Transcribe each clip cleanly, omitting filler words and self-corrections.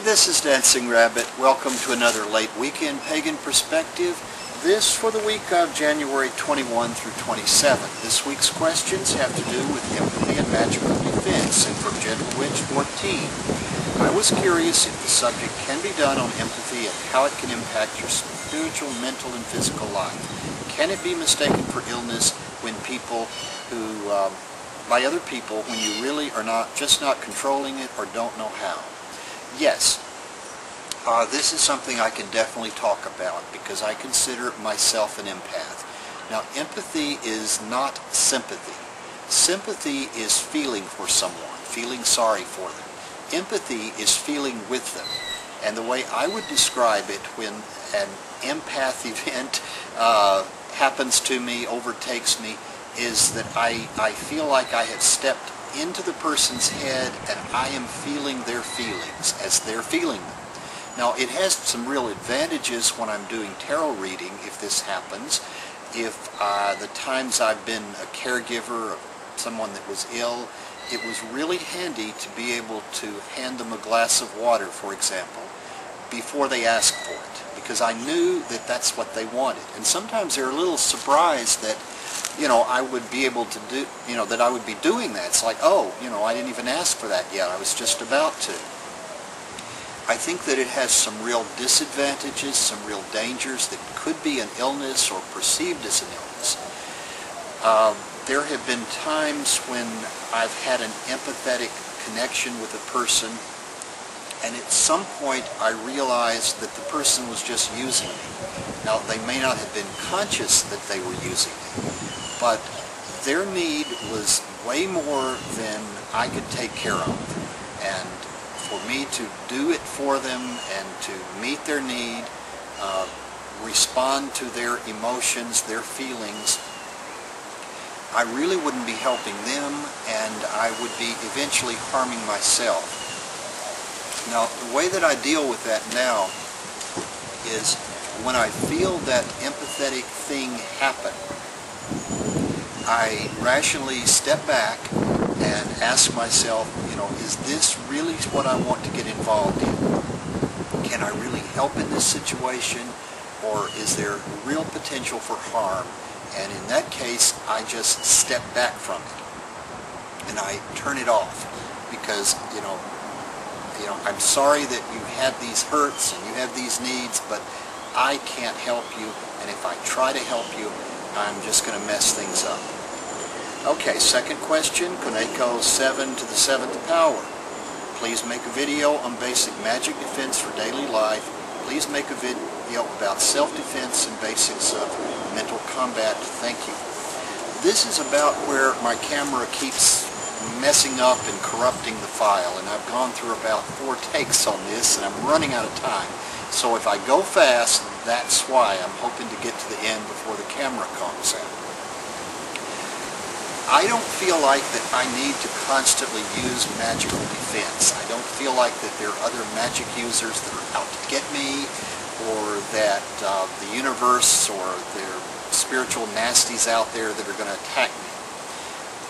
this is Dancing Rabbit. Welcome to another late weekend pagan perspective. This for the week of January 21 through 27. This week's questions have to do with empathy and magical defense, and from Gentle Witch 14. I was curious if the subject can be done on empathy and how it can impact your spiritual, mental, and physical life. Can it be mistaken for illness when people who, by other people, when you really are not controlling it or don't know how? Yes, this is something I can definitely talk about because I consider myself an empath. Now, empathy is not sympathy. Sympathy is feeling for someone, feeling sorry for them. Empathy is feeling with them. And the way I would describe it when an empath event happens to me, overtakes me, is that I feel like I have stepped into the person's head and I am feeling their feelings as they're feeling them. Now, it has some real advantages when I'm doing tarot reading if this happens. If the times I've been a caregiver of someone that was ill, it was really handy to be able to hand them a glass of water, for example, before they asked for it, because I knew that that's what they wanted. And sometimes they're a little surprised that, I would be able to do, that I would be doing that. It's like, oh, I didn't even ask for that yet. I was just about to. I think that it has some real disadvantages, some real dangers that could be an illness or perceived as an illness. There have been times when I've had an empathetic connection with a person, and at some point I realized that the person was just using me. Now, they may not have been conscious that they were using me, but their need was way more than I could take care of. And for me to do it for them and to meet their need, respond to their emotions, their feelings, I really wouldn't be helping them, and I would be eventually harming myself. Now, the way that I deal with that now is when I feel that empathetic thing happen, I rationally step back and ask myself, is this really what I want to get involved in? Can I really help in this situation, or is there real potential for harm? And in that case, I just step back from it and I turn it off, because I'm sorry that you have these hurts and you have these needs, but I can't help you, and if I try to help you, I'm just going to mess things up. Okay, second question, Koneko 7 to the 7th power. Please make a video on basic magic defense for daily life. Please make a video about self-defense and basics of mental combat. Thank you. This is about where my camera keeps messing up and corrupting the file, and I've gone through about 4 takes on this, and I'm running out of time. So if I go fast, that's why. I'm hoping to get to the end before the camera comes out. I don't feel like that I need to constantly use magical defense. I don't feel like that there are other magic users that are out to get me, or that the universe or their spiritual nasties out there that are going to attack me.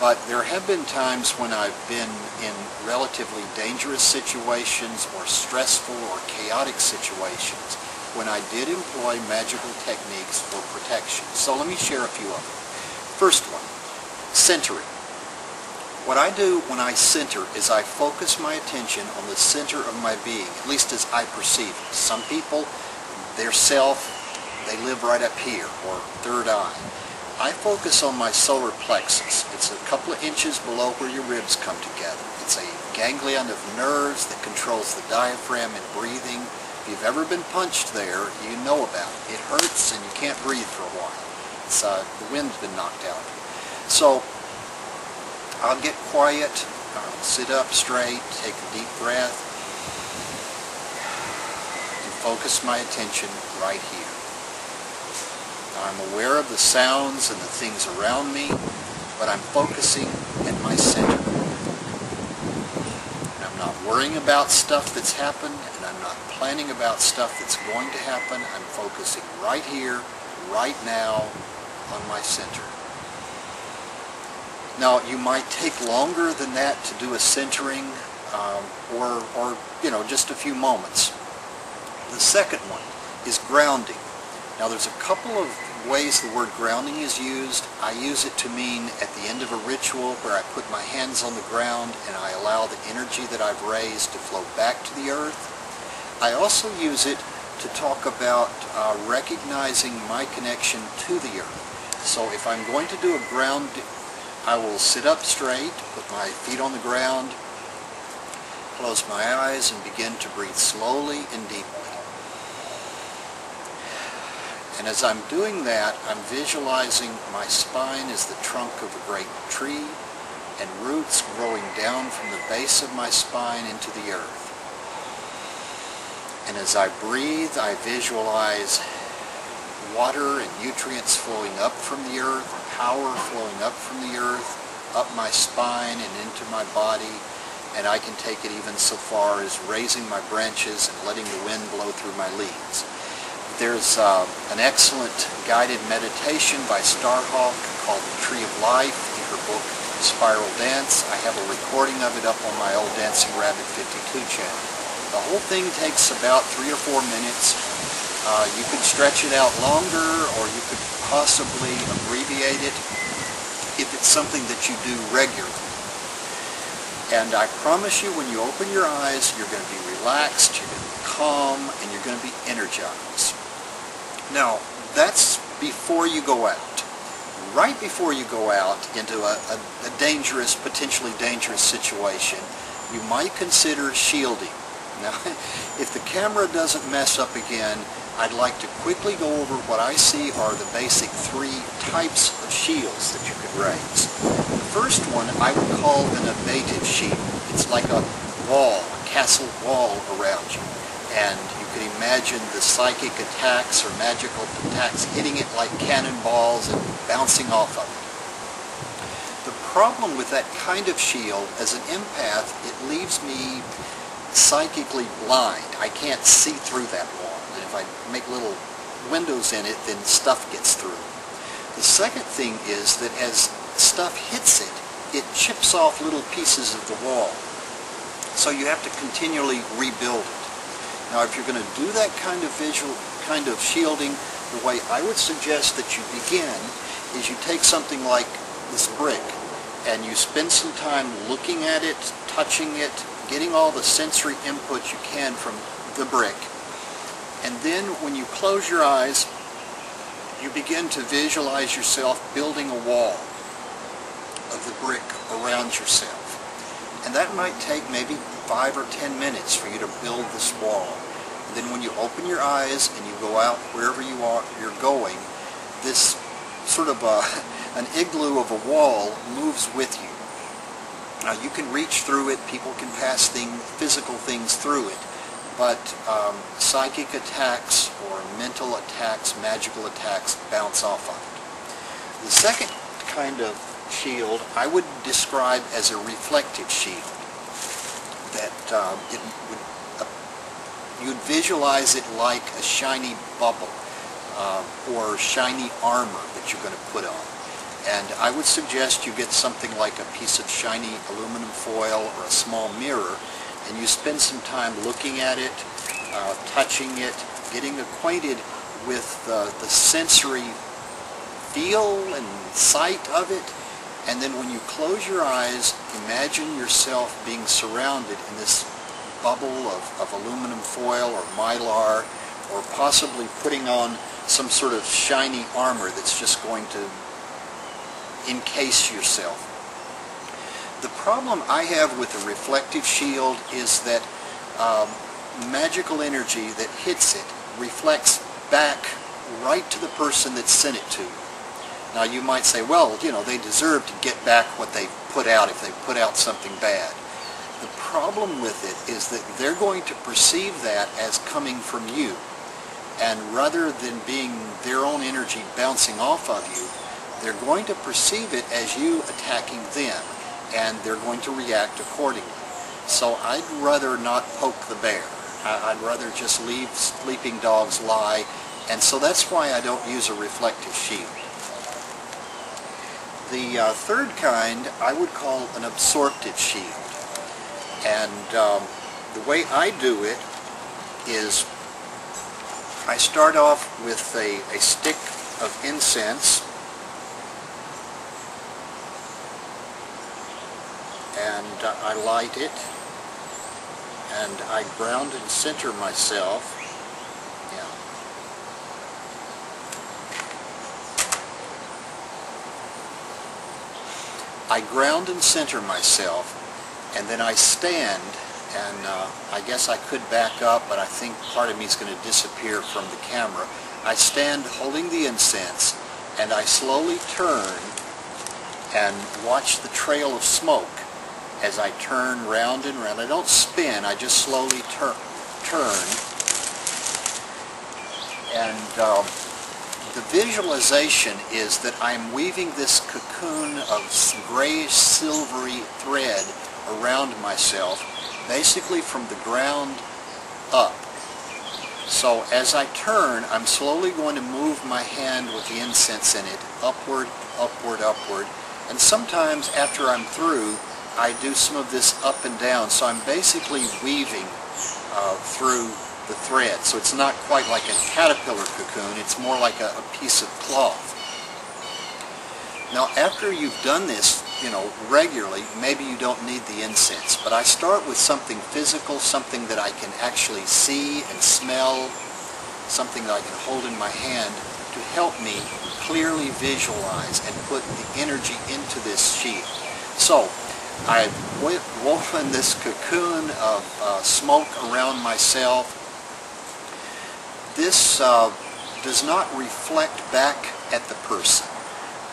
But there have been times when I've been in relatively dangerous situations or stressful or chaotic situations when I did employ magical techniques for protection. So let me share a few of them. First one. Centering. What I do when I center is I focus my attention on the center of my being, at least as I perceive it. Some people, their self, they live right up here, or third eye. I focus on my solar plexus. It's a couple of inches below where your ribs come together. It's a ganglion of nerves that controls the diaphragm and breathing. If you've ever been punched there, you know about it. It hurts and you can't breathe for a while. It's, the wind's been knocked out of you. So I'll get quiet, I'll sit up straight, take a deep breath, and focus my attention right here. I'm aware of the sounds and the things around me, but I'm focusing at my center. And I'm not worrying about stuff that's happened, and I'm not planning about stuff that's going to happen. I'm focusing right here, right now, on my center. Now, you might take longer than that to do a centering. or just a few moments. The second one is grounding. Now there's a couple of ways the word grounding is used. I use it to mean at the end of a ritual where I put my hands on the ground and I allow the energy that I've raised to flow back to the earth. I also use it to talk about recognizing my connection to the earth. So if I'm going to do a ground, I will sit up straight, put my feet on the ground, close my eyes and begin to breathe slowly and deeply. And as I'm doing that, I'm visualizing my spine as the trunk of a great tree and roots growing down from the base of my spine into the earth. And as I breathe, I visualize water and nutrients flowing up from the earth, power flowing up from the earth, up my spine and into my body. And I can take it even so far as raising my branches and letting the wind blow through my leaves. There's an excellent guided meditation by Starhawk called The Tree of Life in her book Spiral Dance. I have a recording of it up on my old Dancing Rabbit 52 channel. The whole thing takes about 3 or 4 minutes. You could stretch it out longer, or you could possibly abbreviate it if it's something that you do regularly. And I promise you, when you open your eyes, you're going to be relaxed, you're going to be calm, and you're going to be energized. Now, that's before you go out. Right before you go out into a dangerous, potentially dangerous situation, you might consider shielding. Now, if the camera doesn't mess up again, I'd like to quickly go over what I see are the basic 3 types of shields that you could raise. The first one I would call an abated shield. It's like a wall, a castle wall around you. And you can imagine the psychic attacks or magical attacks hitting it like cannonballs and bouncing off of it. The problem with that kind of shield, as an empath, it leaves me psychically blind. I can't see through that wall. And if I make little windows in it, then stuff gets through. The second thing is that as stuff hits it, it chips off little pieces of the wall. So you have to continually rebuild it. Now, if you're going to do that kind of shielding, the way I would suggest that you begin is you take something like this brick and you spend some time looking at it, touching it, getting all the sensory input you can from the brick. And then when you close your eyes, you begin to visualize yourself building a wall of the brick around yourself. And that might take maybe 5 or 10 minutes for you to build this wall. And then when you open your eyes and you go out wherever you're going, this sort of an igloo of a wall moves with you. Now you can reach through it, people can pass physical things through it, but psychic attacks or mental attacks, magical attacks bounce off of it. The second kind of shield I would describe as a reflective shield. That you'd visualize it like a shiny bubble or shiny armor that you're going to put on. And I would suggest you get something like a piece of shiny aluminum foil or a small mirror, and you spend some time looking at it, touching it, getting acquainted with the sensory feel and sight of it. And then when you close your eyes, imagine yourself being surrounded in this bubble of aluminum foil or mylar, or possibly putting on some sort of shiny armor that's just going to encase yourself. The problem I have with a reflective shield is that magical energy that hits it reflects back right to the person that sent it to you. Now you might say, well, they deserve to get back what they put out if they put out something bad. The problem with it is that they're going to perceive that as coming from you. And rather than being their own energy bouncing off of you, they're going to perceive it as you attacking them, and they're going to react accordingly. So I'd rather not poke the bear. I'd rather just leave sleeping dogs lie, and so that's why I don't use a reflective shield. The third kind I would call an absorptive shield. And the way I do it is I start off with a stick of incense, and I light it, and I ground and center myself. Yeah. I ground and center myself, and then I stand, and I guess I could back up, but I think part of me is going to disappear from the camera. I stand holding the incense, and I slowly turn and watch the trail of smoke as I turn round and round. I don't spin, I just slowly turn. And the visualization is that I'm weaving this cocoon of grayish silvery thread around myself, basically from the ground up. So as I turn, I'm slowly going to move my hand with the incense in it, upward, upward, upward. And sometimes after I'm through, I do some of this up and down. So I'm basically weaving through the thread. So it's not quite like a caterpillar cocoon, it's more like a piece of cloth. Now after you've done this, regularly, maybe you don't need the incense, but I start with something physical, something that I can actually see and smell, something that I can hold in my hand to help me clearly visualize and put the energy into this sheet. So I've woven this cocoon of smoke around myself. This does not reflect back at the person.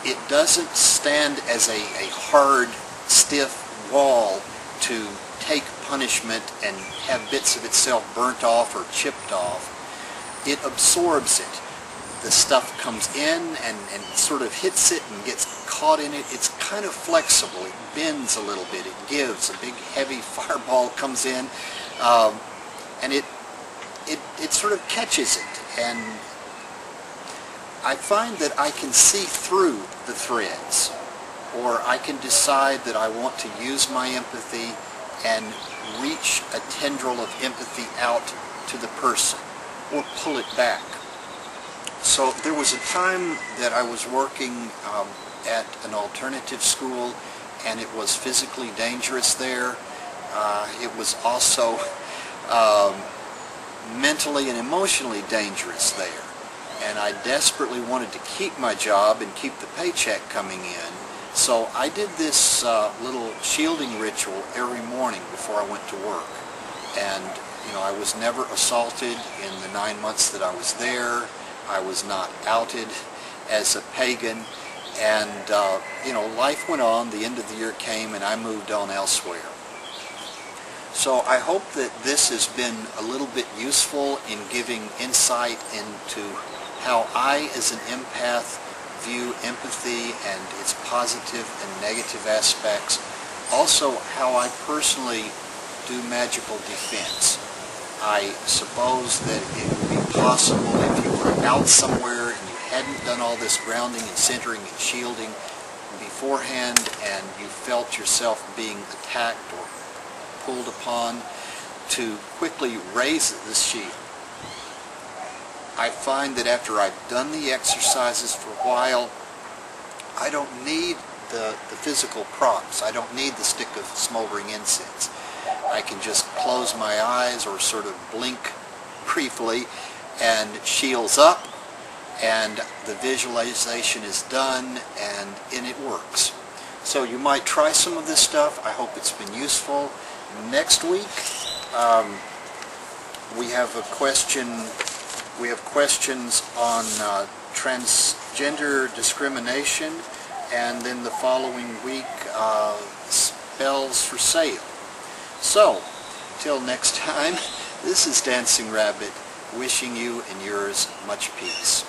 It doesn't stand as a hard, stiff wall to take punishment and have bits of itself burnt off or chipped off. It absorbs it. The stuff comes in and sort of hits it and gets caught in it. It's kind of flexible. It bends a little bit. It gives. A big heavy fireball comes in, and it sort of catches it. And I find that I can see through the threads, or I can decide that I want to use my empathy and reach a tendril of empathy out to the person, or pull it back. So there was a time that I was working at an alternative school, and it was physically dangerous there. It was also mentally and emotionally dangerous there. And I desperately wanted to keep my job and keep the paycheck coming in. So I did this little shielding ritual every morning before I went to work. And I was never assaulted in the 9 months that I was there. I was not outed as a pagan. And life went on. The end of the year came and I moved on elsewhere. So I hope that this has been a little bit useful in giving insight into how I, as an empath, view empathy and its positive and negative aspects. Also, how I personally do magical defense. I suppose that it would be possible if you were out somewhere and you hadn't done all this grounding and centering and shielding beforehand, and you felt yourself being attacked or pulled upon, to quickly raise this sheet. I find that after I've done the exercises for a while, I don't need the physical props. I don't need the stick of smoldering incense. I can just close my eyes or sort of blink briefly, and it shields up, and the visualization is done, and it works. So you might try some of this stuff. I hope it's been useful. Next week, we have a question. We have questions on transgender discrimination, and then the following week, spells for sale. So, till next time, this is Dancing Rabbit, wishing you and yours much peace.